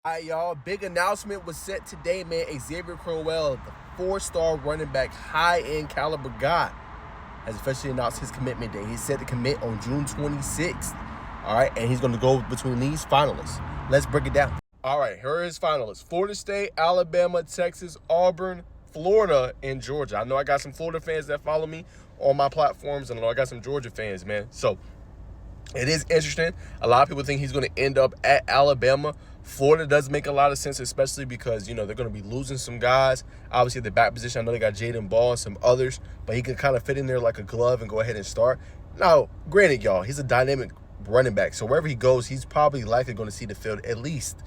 All right, y'all. Big announcement was set today, man. Ezavier Crowell, the four-star running back, high-end caliber guy, has officially announced his commitment day. He's set to commit on June 26th. All right, and he's going to go between these finalists. Let's break it down. All right, here are his finalists: Florida State, Alabama, Texas, Auburn, Florida, and Georgia. I know I got some Florida fans that follow me on my platforms, and I know I got some Georgia fans, man. So it is interesting. A lot of people think he's going to end up at Alabama. Florida does make a lot of sense, especially because, they're going to be losing some guys. Obviously, the back position, I know they got Jaden Ball and some others, but he can kind of fit in there like a glove and go ahead and start. Now, granted, y'all, he's a dynamic running back, so wherever he goes, he's probably likely going to see the field at least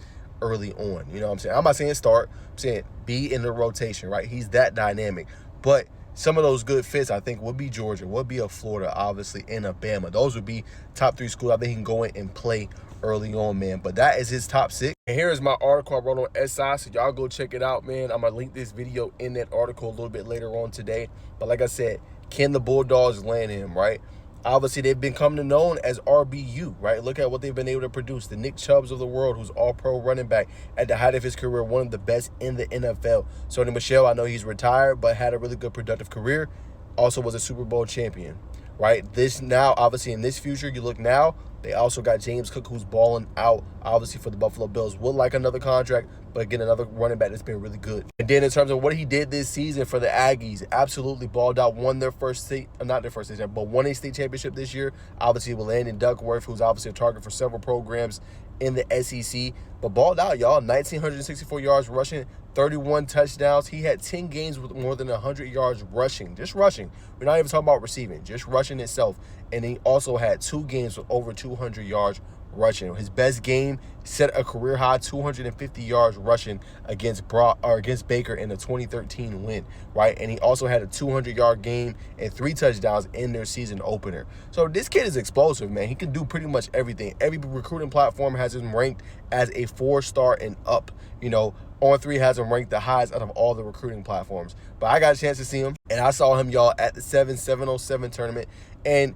early on. You know what I'm saying? I'm not saying start. I'm saying be in the rotation, right? He's that dynamic. But some of those good fits, I think, would be Georgia, would be a Florida, obviously, and Alabama. Those would be top three schools. I think he can go in and play early on, man. But that is his top six. And here is my article I wrote on SI, so y'all go check it out, man. I'm going to link this video in that article a little bit later on today. But like I said, can the Bulldogs land him, right? Obviously, they've been coming to known as RBU, right? Look at what they've been able to produce. The Nick Chubbs of the world, who's all-pro running back at the height of his career, one of the best in the NFL. Sony Michel, I know he's retired, but had a really good productive career. Also was a Super Bowl champion, right? This now, obviously, in this future, you look now, they also got James Cook, who's balling out, obviously, for the Buffalo Bills. Would like another contract, but again, another running back that's been really good. And then in terms of what he did this season for the Aggies, absolutely balled out, won their first state, not their first state, but won a state championship this year. Obviously, with Landon Duckworth, who's obviously a target for several programs in the SEC. But balled out, y'all. 1,964 yards rushing, 31 touchdowns. He had 10 games with more than 100 yards rushing. Just rushing. We're not even talking about receiving. Just rushing itself. And he also had 2 games with over 200 yards rushing. His best game set a career high 250 yards rushing against Baker in the 2013 win, right? And he also had a 200-yard game and 3 touchdowns in their season opener. So this kid is explosive, man. He can do pretty much everything. Every recruiting platform has him ranked as a 4-star and up. On3 has him ranked the highest out of all the recruiting platforms. But I got a chance to see him, and I saw him, y'all, at the 707 tournament. And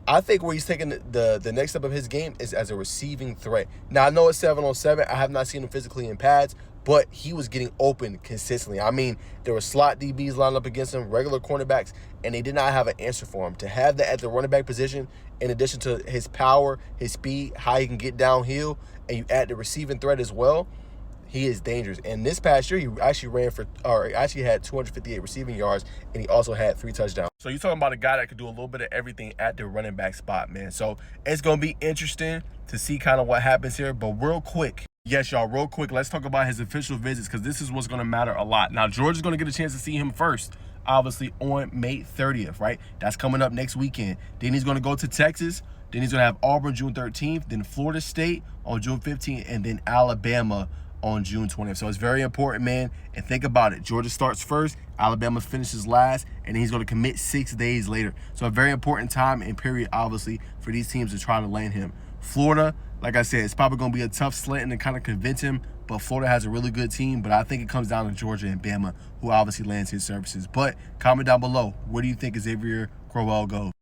I think where he's taking the next step of his game is as a receiving threat. Now, I know it's 7-on-7. I have not seen him physically in pads, but he was getting open consistently. I mean, there were slot DBs lined up against him, regular cornerbacks, and they did not have an answer for him. To have that at the running back position, in addition to his power, his speed, how he can get downhill, and you add the receiving threat as well, he is dangerous. And this past year, he actually had 258 receiving yards, and he also had 3 touchdowns. So you're talking about a guy that could do a little bit of everything at the running back spot, man. So it's going to be interesting to see kind of what happens here. But real quick, yes, y'all, real quick, let's talk about his official visits, because this is what's going to matter a lot. Now, Georgia's going to get a chance to see him first, obviously, on May 30th, right? That's coming up next weekend. Then he's going to go to Texas. Then he's going to have Auburn June 13th, then Florida State on June 15th, and then Alabama on June 20th. So it's very important, man. And think about it. Georgia starts first, Alabama finishes last, and then he's going to commit 6 days later. So a very important time and period, obviously, for these teams to try to land him. Florida, like I said, it's probably going to be a tough slant to kind of convince him, but Florida has a really good team. But I think it comes down to Georgia and Bama, who obviously lands his services. But comment down below, where do you think Ezavier Crowell goes?